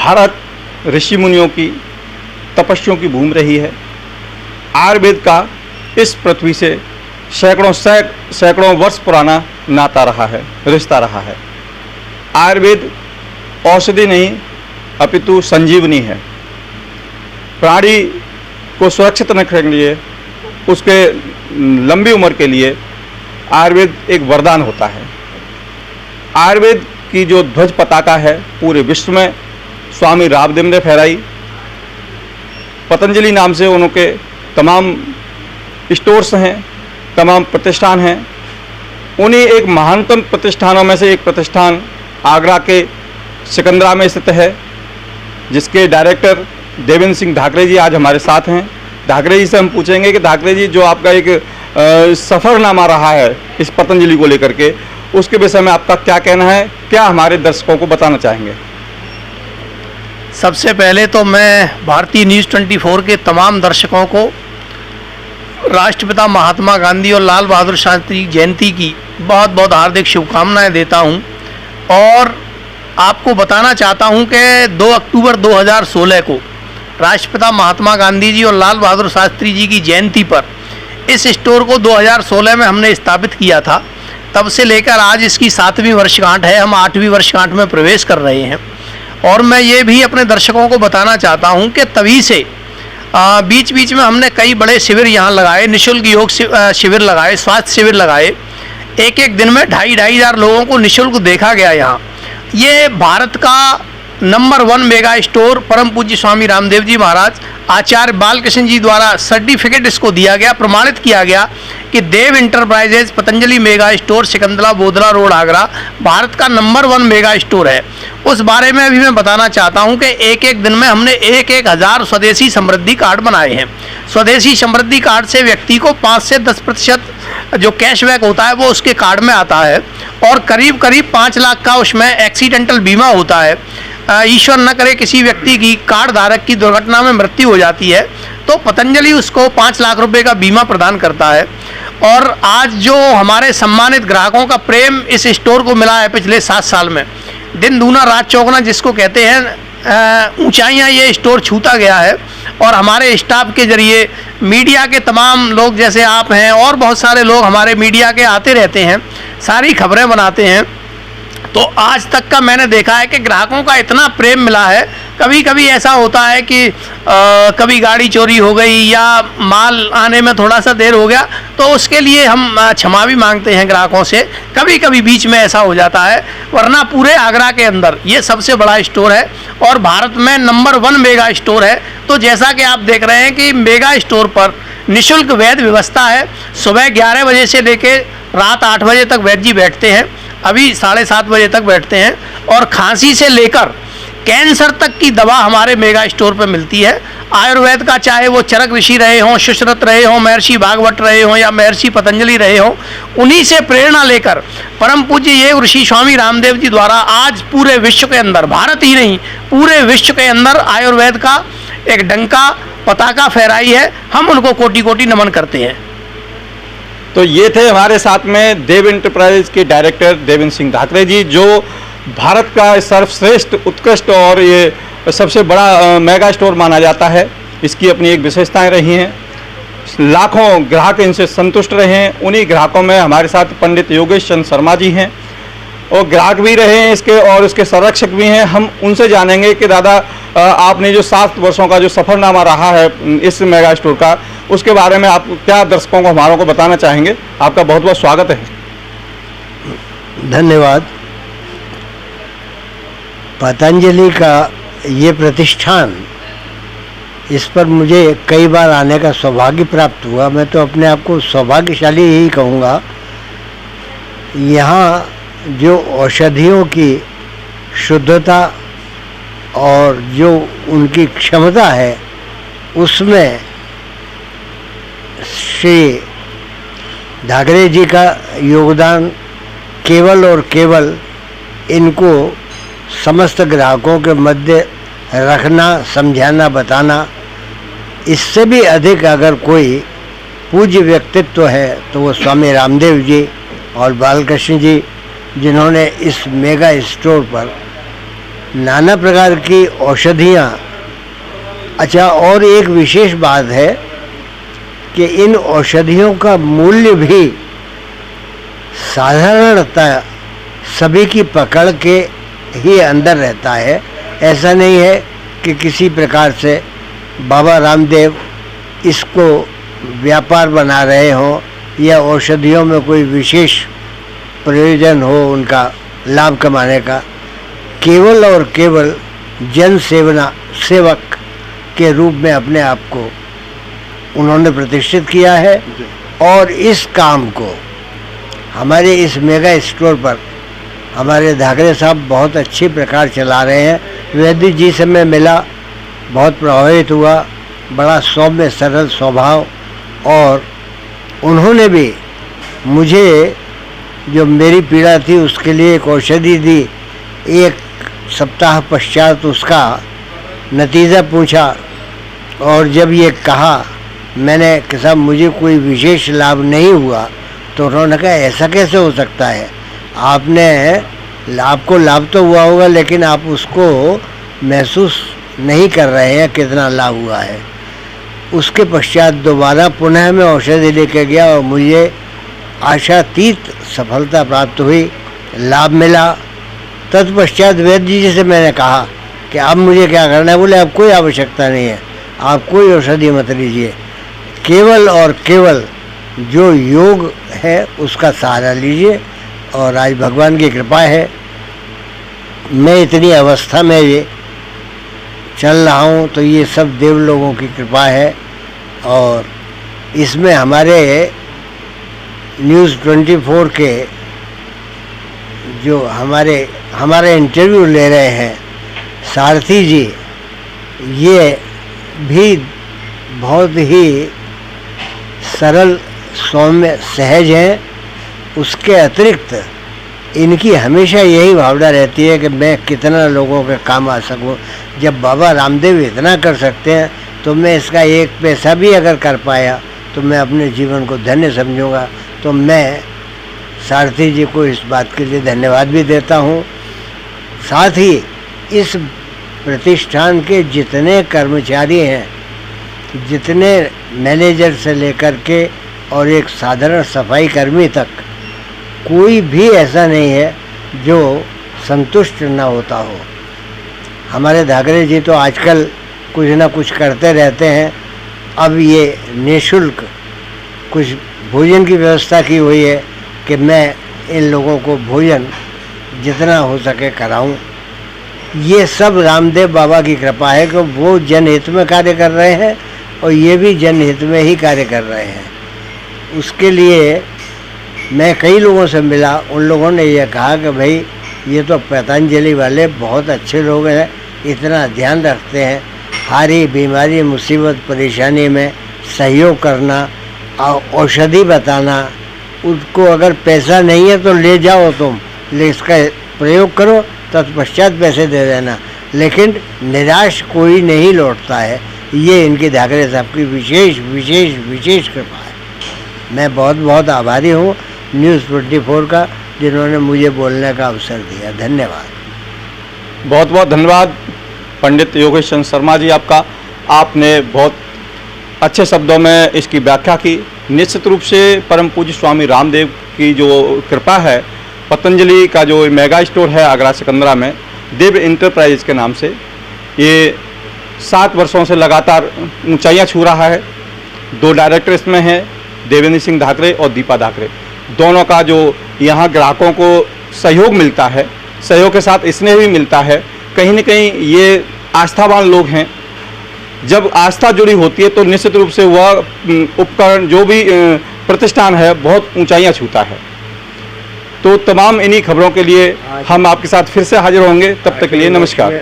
भारत ऋषि मुनियों की तपस्वियों की भूमि रही है। आयुर्वेद का इस पृथ्वी से सैकड़ों वर्ष पुराना नाता रहा है, रिश्ता रहा है। आयुर्वेद औषधि नहीं अपितु संजीवनी है। प्राणी को सुरक्षित रखने के लिए, उसके लंबी उम्र के लिए आयुर्वेद एक वरदान होता है। आयुर्वेद की जो ध्वज पताका है पूरे विश्व में स्वामी रामदेव ने फहराई। पतंजलि नाम से उनके तमाम स्टोर्स हैं, तमाम प्रतिष्ठान हैं। उन्हीं एक महानतम प्रतिष्ठानों में से एक प्रतिष्ठान आगरा के सिकंदरा में स्थित है, जिसके डायरेक्टर देवेंद्र सिंह धाकरे जी आज हमारे साथ हैं। धाकरे जी से हम पूछेंगे कि धाकरे जी, जो आपका एक सफ़रनामा रहा है इस पतंजलि को लेकर के, उसके विषय में आपका क्या कहना है, क्या हमारे दर्शकों को बताना चाहेंगे? सबसे पहले तो मैं भारतीय न्यूज़ 24 के तमाम दर्शकों को राष्ट्रपिता महात्मा गांधी और लाल बहादुर शास्त्री जयंती की बहुत बहुत हार्दिक शुभकामनाएं देता हूं और आपको बताना चाहता हूं कि 2 अक्टूबर 2016 को राष्ट्रपिता महात्मा गांधी जी और लाल बहादुर शास्त्री जी की जयंती पर इस स्टोर को 2016 में हमने स्थापित किया था। तब से लेकर आज इसकी 7वीं वर्षगांठ है, हम 8वीं वर्षगांठ में प्रवेश कर रहे हैं। और मैं ये भी अपने दर्शकों को बताना चाहता हूं कि तभी से बीच बीच में हमने कई बड़े शिविर यहाँ लगाए, निःशुल्क योग शिविर लगाए, स्वास्थ्य शिविर लगाए। एक दिन में 2,500 लोगों को निःशुल्क देखा गया। यहाँ ये भारत का नंबर 1 मेगा स्टोर परम पूज्य स्वामी रामदेव जी महाराज आचार्य बालकृष्ण जी द्वारा सर्टिफिकेट इसको दिया गया, प्रमाणित किया गया कि Dev enterprises Patanjali mega store Sikandra Bodla road Agra Bharat का नंबर 1 मेगा स्टोर है। उस बारे में भी मैं बताना चाहता हूं कि एक दिन में हमने 1,000 स्वदेशी समृद्धि कार्ड बनाए हैं। स्वदेशी समृद्धि कार्ड से व्यक्ति को 5 से 10% जो कैशबैक होता है वो उसके कार्ड में आता है और करीब 5 लाख का उसमें एक्सीडेंटल बीमा होता है। ईश्वर न करे किसी व्यक्ति की कार्ड धारक की दुर्घटना में मृत्यु हो जाती है तो पतंजलि उसको 5 लाख रुपए का बीमा प्रदान करता है। और आज जो हमारे सम्मानित ग्राहकों का प्रेम इस स्टोर को मिला है पिछले 7 साल में, दिन दूना रात चौगुना जिसको कहते हैं, ऊंचाइयां ये स्टोर छूता गया है। और हमारे स्टाफ के जरिए मीडिया के तमाम लोग जैसे आप हैं और बहुत सारे लोग हमारे मीडिया के आते रहते हैं, सारी खबरें बनाते हैं। तो आज तक का मैंने देखा है कि ग्राहकों का इतना प्रेम मिला है। कभी कभी ऐसा होता है कि कभी गाड़ी चोरी हो गई या माल आने में थोड़ा सा देर हो गया तो उसके लिए हम क्षमा भी मांगते हैं ग्राहकों से। कभी कभी बीच में ऐसा हो जाता है, वरना पूरे आगरा के अंदर ये सबसे बड़ा स्टोर है और भारत में नंबर 1 मेगा स्टोर है। तो जैसा कि आप देख रहे हैं कि मेगा स्टोर पर निःशुल्क वैद्य व्यवस्था है। सुबह 11 बजे से लेकर रात 8 बजे तक वैद्य जी बैठते हैं, अभी 7:30 बजे तक बैठते हैं। और खांसी से लेकर कैंसर तक की दवा हमारे मेगा स्टोर पर मिलती है। आयुर्वेद का, चाहे वो चरक ऋषि रहे हों, सुश्रुत रहे हों, महर्षि भागवत रहे हों या महर्षि पतंजलि रहे हों, उन्हीं से प्रेरणा लेकर परम पूज्य ये ऋषि स्वामी रामदेव जी द्वारा आज पूरे विश्व के अंदर, भारत ही नहीं पूरे विश्व के अंदर आयुर्वेद का एक डंका पताका फहराई है। हम उनको कोटि कोटि नमन करते हैं। तो ये थे हमारे साथ में देव इंटरप्राइजेज के डायरेक्टर देवेंद्र सिंह धाकरे जी, जो भारत का सर्वश्रेष्ठ, उत्कृष्ट और ये सबसे बड़ा मेगा स्टोर माना जाता है। इसकी अपनी एक विशेषताएं रही हैं, लाखों ग्राहक इनसे संतुष्ट रहे हैं। उन्हीं ग्राहकों में हमारे साथ पंडित योगेश चंद्र शर्मा जी हैं और ग्राहक भी रहे हैं इसके और इसके संरक्षक भी हैं। हम उनसे जानेंगे कि दादा, आपने जो 7 वर्षों का जो सफ़रनामा रहा है इस मेगा स्टोर का, उसके बारे में आप क्या दर्शकों को, हमारों को बताना चाहेंगे? आपका बहुत बहुत स्वागत है। धन्यवाद। पतंजलि का ये प्रतिष्ठान, इस पर मुझे कई बार आने का सौभाग्य प्राप्त हुआ। मैं तो अपने आप को सौभाग्यशाली ही कहूँगा। यहाँ जो औषधियों की शुद्धता और जो उनकी क्षमता है, उसमें श्री धाकरे जी का योगदान केवल और केवल इनको समस्त ग्राहकों के मध्य रखना, समझाना, बताना। इससे भी अधिक अगर कोई पूज्य व्यक्तित्व है तो वो स्वामी रामदेव जी और बालकृष्ण जी, जिन्होंने इस मेगा स्टोर पर नाना प्रकार की औषधियाँ। अच्छा, और एक विशेष बात है कि इन औषधियों का मूल्य भी साधारणतः सभी की पकड़ के ही अंदर रहता है। ऐसा नहीं है कि किसी प्रकार से बाबा रामदेव इसको व्यापार बना रहे हों या औषधियों में कोई विशेष प्रयोजन हो उनका लाभ कमाने का। केवल और केवल जन सेवक के रूप में अपने आप को उन्होंने प्रतिष्ठित किया है और इस काम को हमारे इस मेगा स्टोर पर हमारे धाकरे साहब बहुत अच्छी प्रकार चला रहे हैं। वैद्य जी से मैं मिला, बहुत प्रभावित हुआ, बड़ा सौम्य सरल स्वभाव, और उन्होंने भी मुझे जो मेरी पीड़ा थी उसके लिए एक औषधि दी। एक सप्ताह पश्चात उसका नतीजा पूछा और जब ये कहा मैंने कि साहब मुझे कोई विशेष लाभ नहीं हुआ, तो उन्होंने कहा ऐसा कैसे हो सकता है, आपको लाभ तो हुआ होगा लेकिन आप उसको महसूस नहीं कर रहे हैं कितना लाभ हुआ है। उसके पश्चात दोबारा पुनः मैं औषधि लेके गया और मुझे आशातीत सफलता प्राप्त हुई, लाभ मिला। तत्पश्चात वैद्य जी से मैंने कहा कि अब मुझे क्या करना है। बोले अब कोई आवश्यकता नहीं है, आप कोई औषधि मत लीजिए, केवल और केवल जो योग है उसका सहारा लीजिए। और आज भगवान की कृपा है, मैं इतनी अवस्था में ये चल रहा हूँ तो ये सब देव लोगों की कृपा है। और इसमें हमारे न्यूज़ 24 के जो हमारा इंटरव्यू ले रहे हैं सारथी जी, ये भी बहुत ही सरल सौम्य सहज हैं। उसके अतिरिक्त इनकी हमेशा यही भावना रहती है कि मैं कितना लोगों के काम आ सकूं। जब बाबा रामदेव इतना कर सकते हैं तो मैं इसका एक पैसा भी अगर कर पाया तो मैं अपने जीवन को धन्य समझूंगा। तो मैं सारथी जी को इस बात के लिए धन्यवाद भी देता हूं। साथ ही इस प्रतिष्ठान के जितने कर्मचारी हैं, जितने मैनेजर से लेकर के और एक साधारण सफाई कर्मी तक, कोई भी ऐसा नहीं है जो संतुष्ट न होता हो। हमारे धाकरे जी तो आजकल कुछ ना कुछ करते रहते हैं। अब ये निःशुल्क कुछ भोजन की व्यवस्था की हुई है कि मैं इन लोगों को भोजन जितना हो सके कराऊं। ये सब रामदेव बाबा की कृपा है कि वो जनहित में कार्य कर रहे हैं और ये भी जनहित में ही कार्य कर रहे हैं। उसके लिए मैं कई लोगों से मिला, उन लोगों ने यह कहा कि भाई ये तो पतंजलि वाले बहुत अच्छे लोग हैं, इतना ध्यान रखते हैं, हर बीमारी मुसीबत परेशानी में सहयोग करना, औषधि बताना। उसको अगर पैसा नहीं है तो ले जाओ तुम, इसका प्रयोग करो, तत्पश्चात पैसे दे देना, लेकिन निराश कोई नहीं लौटता है। ये इनके धाकरे साहब की विशेष विशेष विशेष कृपा है। मैं बहुत बहुत आभारी हूँ न्यूज़ 24 का, जिन्होंने मुझे बोलने का अवसर दिया। धन्यवाद। बहुत बहुत धन्यवाद पंडित योगेश चंद्र शर्मा जी आपका। आपने बहुत अच्छे शब्दों में इसकी व्याख्या की। निश्चित रूप से परम पूज्य स्वामी रामदेव की जो कृपा है, पतंजलि का जो मेगा स्टोर है आगरा सिकंदरा में देव इंटरप्राइज के नाम से, ये 7 वर्षों से लगातार ऊंचाइयां छू रहा है। 2 डायरेक्टर इसमें हैं, देवेंद्र सिंह धाकरे और दीपा धाकरे। दोनों का जो यहाँ ग्राहकों को सहयोग मिलता है, सहयोग के साथ स्नेह भी मिलता है। कहीं न कहीं ये आस्थावान लोग हैं। जब आस्था जुड़ी होती है तो निश्चित रूप से वह उपकरण जो भी प्रतिष्ठान है बहुत ऊंचाइयां छूता है। तो तमाम इन्हीं खबरों के लिए हम आपके साथ फिर से हाजिर होंगे। तब तक के लिए नमस्कार।